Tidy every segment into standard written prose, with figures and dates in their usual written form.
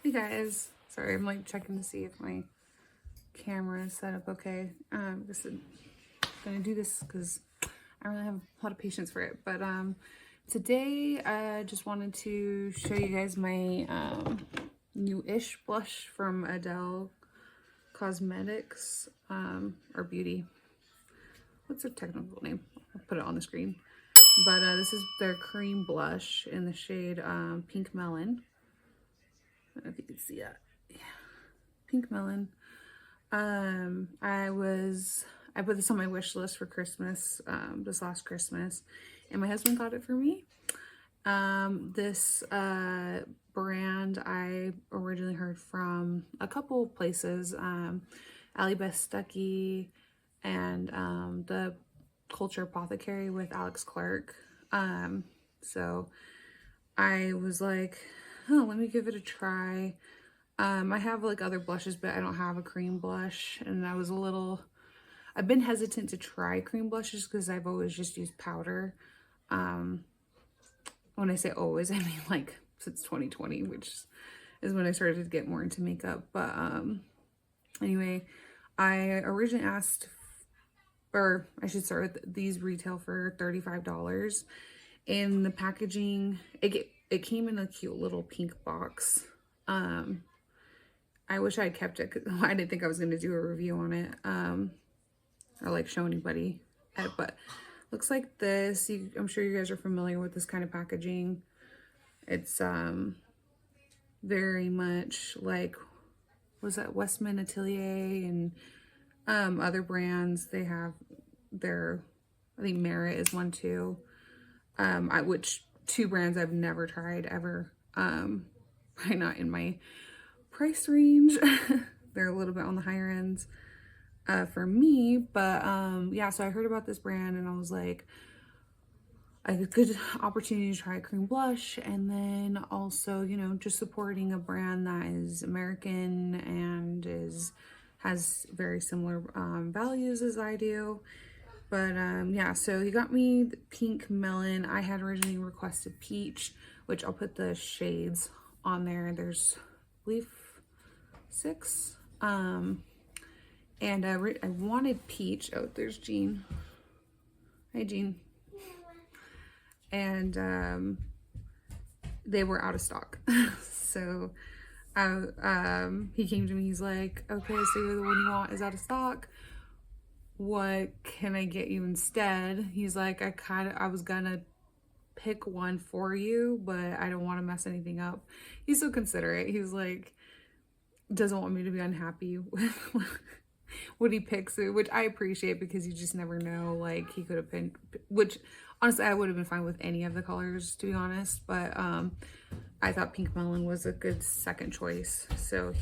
Hey guys, sorry, I'm like checking to see if my camera is set up okay. Just gonna do this because I don't really have a lot of patience for it. But today I just wanted to show you guys my new-ish blush from Cosmetics or Beauty. What's their technical name? I'll put it on the screen. But this is their cream blush in the shade Pink Melon. I don't know if you can see that. Yeah. Pink Melon. I put this on my wish list for Christmas, this last Christmas, and my husband got it for me. This brand I originally heard from a couple places, Ali Best Stuckey and the Culture Apothecary with Alex Clark. So I was like, oh, let me give it a try. I have like other blushes, but I don't have a cream blush, and I've been hesitant to try cream blushes because I've always just used powder. When I say always, I mean like since 2020, which is when I started to get more into makeup. But anyway, I originally asked, or I should start with these retail for $35. And the packaging, it came in a cute little pink box. I wish I had kept it because I didn't think I was going to do a review on it or like show anybody. But looks like this. I'm sure you guys are familiar with this kind of packaging. It's very much like, was that Westman Atelier and other brands. They have their, I think Merit is one too. Which two brands I've never tried ever. Probably not in my price range. They're a little bit on the higher ends for me, but yeah, so I heard about this brand and I was like, I had a good opportunity to try a cream blush, and then also, you know, just supporting a brand that is American and has very similar values as I do. But yeah, so he got me the Pink Melon. I had originally requested Peach, which I'll put the shades on there. There's, I believe, 6. And I wanted Peach. Oh, there's Jean. Hi, Jean. And they were out of stock. So he came to me. He's like, okay, so the one you want is out of stock. What can I get you instead? He's like, I was gonna pick one for you, but I don't want to mess anything up. He's so considerate. He's like, doesn't want me to be unhappy with what he picks, which I appreciate because you just never know. Like, he could have been, which honestly I would have been fine with any of the colors, to be honest, but I thought Pink Melon was a good second choice. So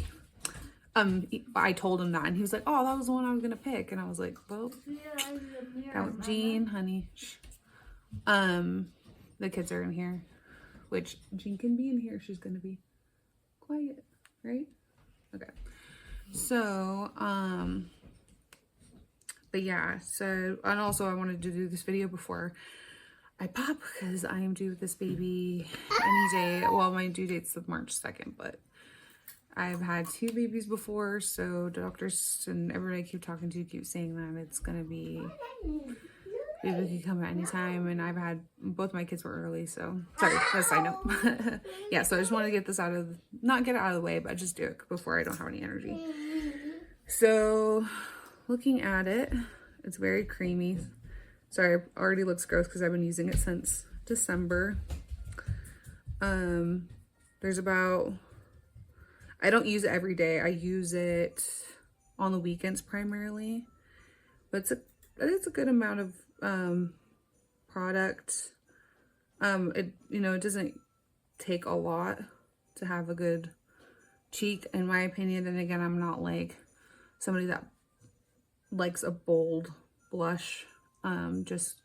I told him that, and he was like, oh, that was the one I was gonna pick. And I was like, well, that was Jean, honey. The kids are in here, which Jean can be in here. She's gonna be quiet, right? Okay. So but yeah, so, and also I wanted to do this video before I pop because I am due with this baby any day. Well, my due date's of March 2nd, but I've had 2 babies before, so doctors and everybody I keep talking to keep saying that it's gonna be, baby could come at any time, and I've had, both my kids were early, so, sorry, that's a side note. Yeah, so I just want to get this not get it out of the way, but just do it before I don't have any energy. So, looking at it, it's very creamy. Sorry, it already looks gross because I've been using it since December. There's about, I don't use it every day. I use it on the weekends primarily, but it's a good amount of product. It, you know, it doesn't take a lot to have a good cheek, in my opinion. And again, I'm not like somebody that likes a bold blush. Just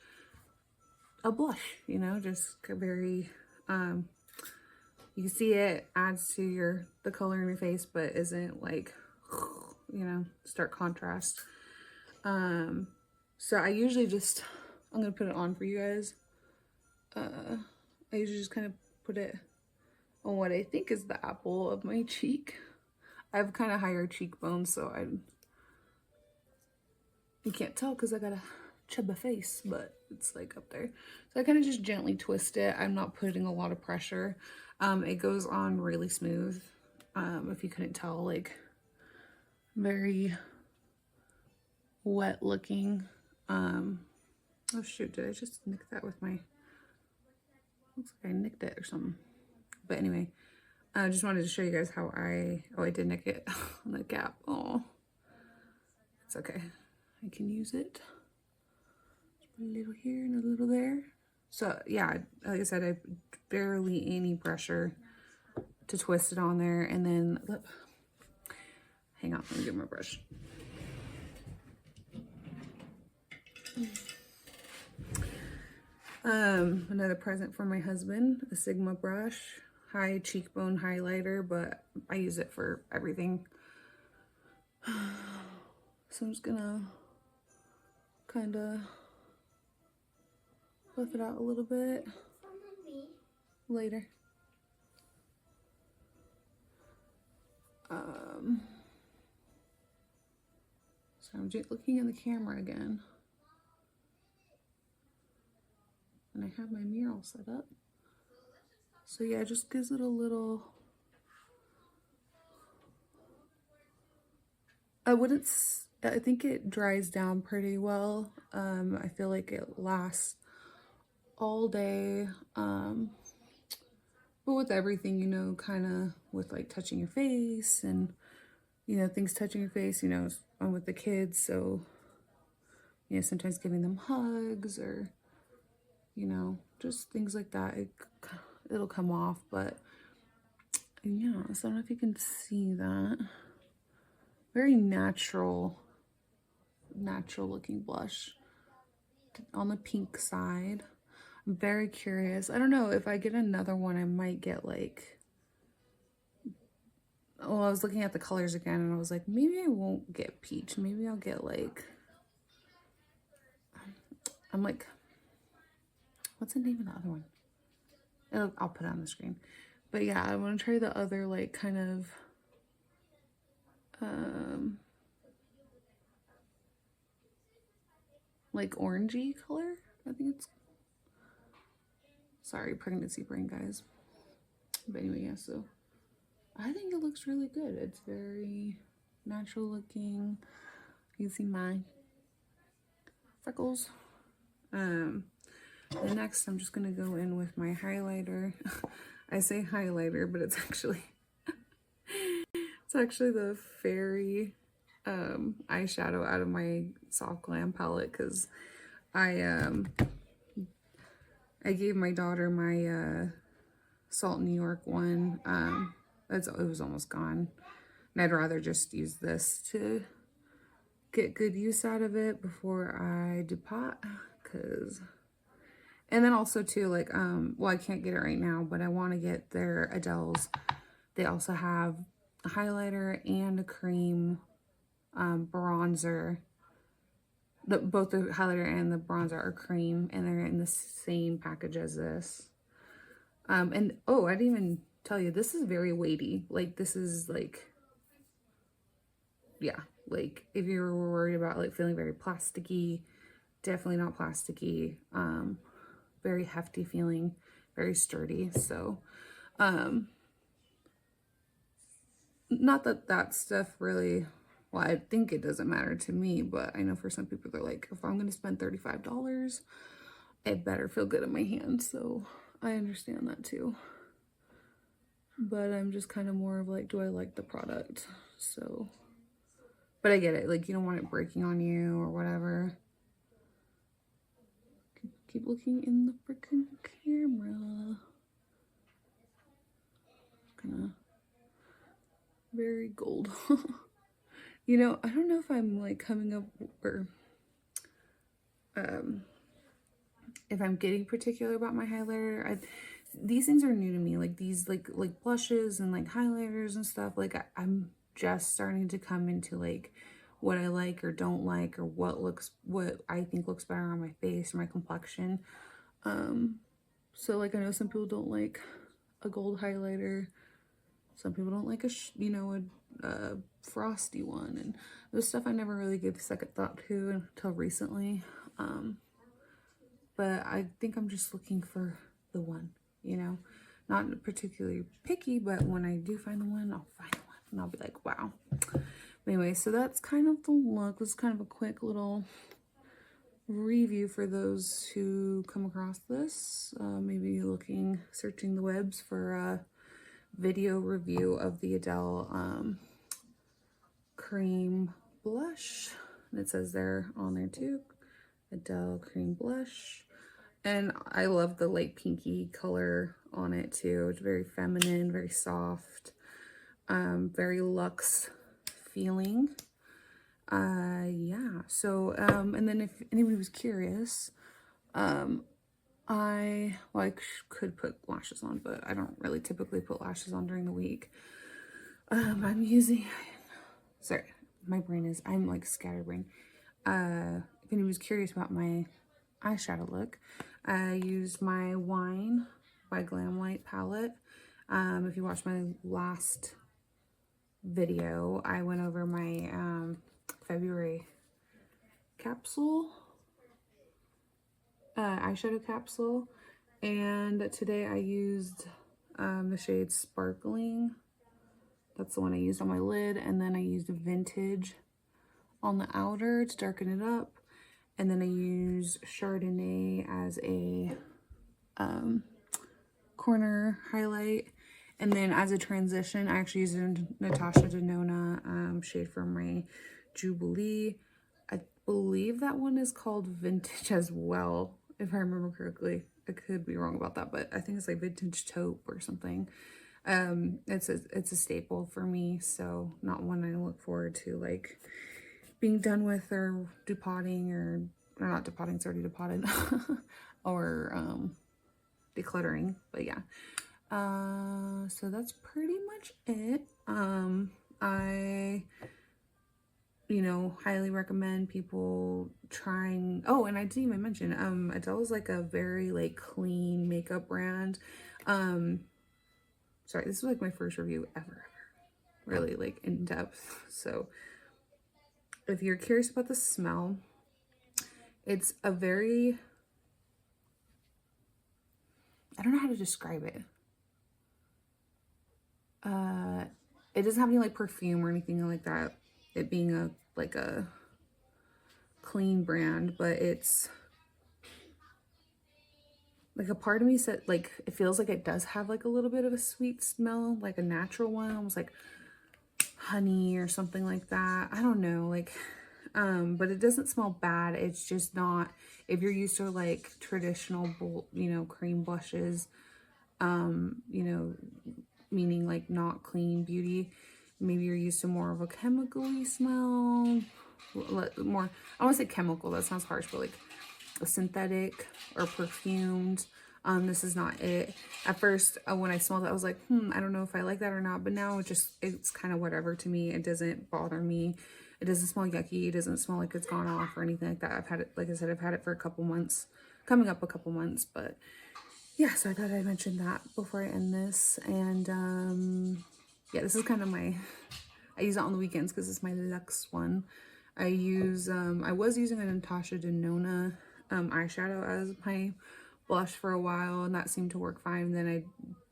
a blush, you know, just very you can see it adds to the color in your face, but isn't like, you know, stark contrast. So I usually just, I'm gonna put it on for you guys. I usually just kind of put it on what I think is the apple of my cheek. I have kind of higher cheekbones, so you can't tell because I got a chubby face, but it's like up there. So I kind of just gently twist it. I'm not putting a lot of pressure. It goes on really smooth. If you couldn't tell, like very wet looking. Oh shoot, did I just nick that with my, looks like I nicked it or something. But anyway, I just wanted to show you guys how I did nick it on the gap. Oh, it's okay. I can use it. A little here and a little there. So yeah, like I said, I barely any pressure to twist it on there. And then, hang on, let me get my brush. Another present for my husband, a Sigma brush, high cheekbone highlighter, but I use it for everything. So I'm just gonna kind of buff it out a little bit later. So I'm just looking in the camera again. And I have my mirror all set up. So yeah, it just gives it a little, I think it dries down pretty well. I feel like it lasts all day. But with everything, you know, kind of with like touching your face and, you know, things touching your face, you know, I'm with the kids. So, you know, sometimes giving them hugs or, you know, just things like that. It'll come off, but yeah, so I don't know if you can see that. Very natural looking blush on the pink side. I'm very curious. I don't know if I get another one, I might get like, well, I was looking at the colors again and I was like, maybe I won't get peach. Maybe I'll get like, I'm like, what's the name of the other one? I'll put it on the screen. But yeah, I want to try the other like kind of like orangey color. I think it's, sorry, pregnancy brain, guys. But anyway, yeah, so I think it looks really good. It's very natural looking. You see my freckles. And next I'm just gonna go in with my highlighter. I say highlighter, but it's actually the fairy eyeshadow out of my Soft Glam palette, because I gave my daughter my Salt New York one. It was almost gone, and I'd rather just use this to get good use out of it before I depart. And then also too, like, well, I can't get it right now, but I want to get their Adele's. They also have a highlighter and a cream bronzer. Both the highlighter and the bronzer are cream, and they're in the same package as this. And oh, I didn't even tell you, this is very weighty. Like, this is like, yeah, like if you were worried about like feeling very plasticky, definitely not plasticky. Very hefty feeling, very sturdy. So, not that stuff really, well, I think it doesn't matter to me, but I know for some people they're like, if I'm going to spend $35, it better feel good in my hands. So I understand that too. But I'm just kind of more of like, do I like the product? So, but I get it. Like, you don't want it breaking on you or whatever. Keep looking in the freaking camera. Kinda very gold. You know, I don't know if I'm like coming up or if I'm getting particular about my highlighter. These things are new to me. Like these like blushes and like highlighters and stuff. Like I'm just starting to come into like what I like or don't like, or what I think looks better on my face or my complexion. So like I know some people don't like a gold highlighter. Some people don't like a frosty one, and those stuff I never really gave a second thought to until recently. But I think I'm just looking for the one, not particularly picky, but when I do find the one, I'll find the one and I'll be like, wow. Anyway, so that's kind of the look. This is kind of a quick little review for those who come across this. Maybe searching the webs for a video review of the Adele cream blush. And it says there on there too, Adele cream blush. And I love the light pinky color on it too. It's very feminine, very soft, very luxe feeling. Yeah, so and then if anybody was curious, I could put lashes on, but I don't really typically put lashes on during the week. I'm using, sorry, I'm like scatterbrained. If anyone was curious about my eyeshadow look, I used my Wine by Glamlight palette. If you watched my last video, I went over my February capsule, eyeshadow capsule, and today I used the shade Sparkling. That's the one I used on my lid, and then I used Vintage on the outer to darken it up, and then I used Chardonnay as a corner highlight, and then as a transition I actually used a Natasha Denona shade from my Jubilee. I believe that one is called Vintage as well, if I remember correctly. I could be wrong about that, but I think it's like Vintage Taupe or something. It's a staple for me, so not one I look forward to like being done with or depotting, or not depotting, it's already depotted, or decluttering. But yeah, so that's pretty much it. I highly recommend people trying. Oh, and I didn't even mention, Adele is like a very like clean makeup brand. Sorry, this is like my first review ever, really like in depth. So if you're curious about the smell, it's a very, I don't know how to describe it. It doesn't have any like perfume or anything like that, it being a clean brand, but it's like a part of me said like it feels like it does have like a little bit of a sweet smell, like a natural one, almost like honey or something like that. I don't know, like but it doesn't smell bad. It's just not, if you're used to like traditional cream blushes, meaning like not clean beauty, maybe you're used to more of a chemical-y smell, more, I want to say chemical, that sounds harsh, but like a synthetic or perfumed. This is not it. At first, when I smelled it, I was like, I don't know if I like that or not, but now it's kind of whatever to me. It doesn't bother me. It doesn't smell yucky. It doesn't smell like it's gone off or anything like that. I've had it, like I said, I've had it for a couple months, coming up a couple months, but yeah, so I thought I'd mention that before I end this. And yeah, this is kind of I use it on the weekends because it's my luxe one. I was using a Natasha Denona eyeshadow as my blush for a while, and that seemed to work fine. Then I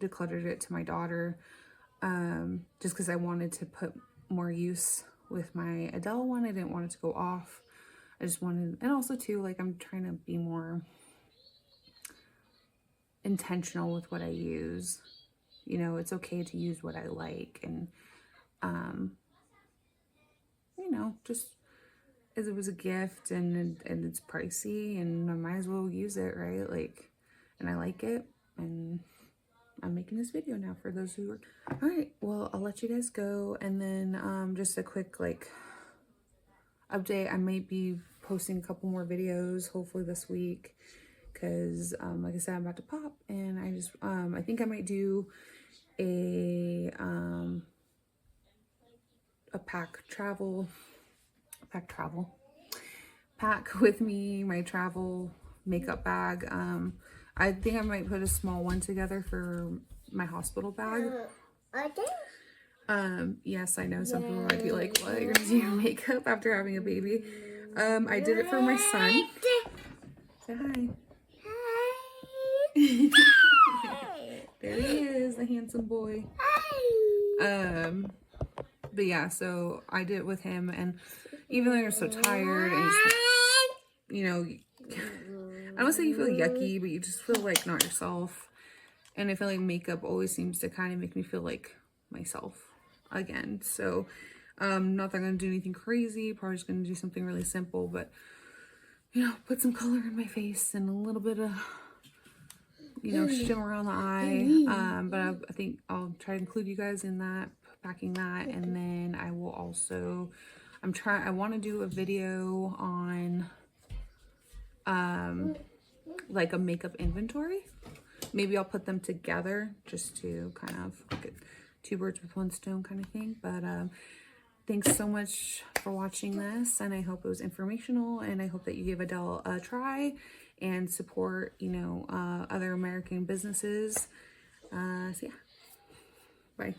decluttered it to my daughter, just because I wanted to put more use with my Adele one. I didn't want it to go off. I just wanted, and also too, like I'm trying to be more intentional with what I use. It's okay to use what I like, and just as it was a gift, and it's pricey, and I might as well use it, right? Like, and I like it, and I'm making this video now for those who are. All right, well, I'll let you guys go, and then just a quick like update. I might be posting a couple more videos hopefully this week, because like I said, I'm about to pop, and I just I think I might do a pack with me, my travel makeup bag. I think I might put a small one together for my hospital bag. Okay. Yes, I know some people might be like, what, you're gonna do your makeup after having a baby? I did it for my son. Say hi. Hi. There he is, the handsome boy. But yeah, so I did it with him, and even though you're so tired and just, you know, I don't say you feel yucky, but you just feel like not yourself. And I feel like makeup always seems to kind of make me feel like myself again. So, not that I'm gonna do anything crazy, probably just gonna do something really simple, but you know, put some color in my face and a little bit of, you know, shimmer on the eye. But I think I'll try to include you guys in that, packing that, and then I will also, I want to do a video on like a makeup inventory. Maybe I'll put them together just to kind of get two birds with one stone kind of thing. But thanks so much for watching this, and I hope it was informational, and I hope that you give Adele a try and support, you know, other American businesses. So yeah, bye.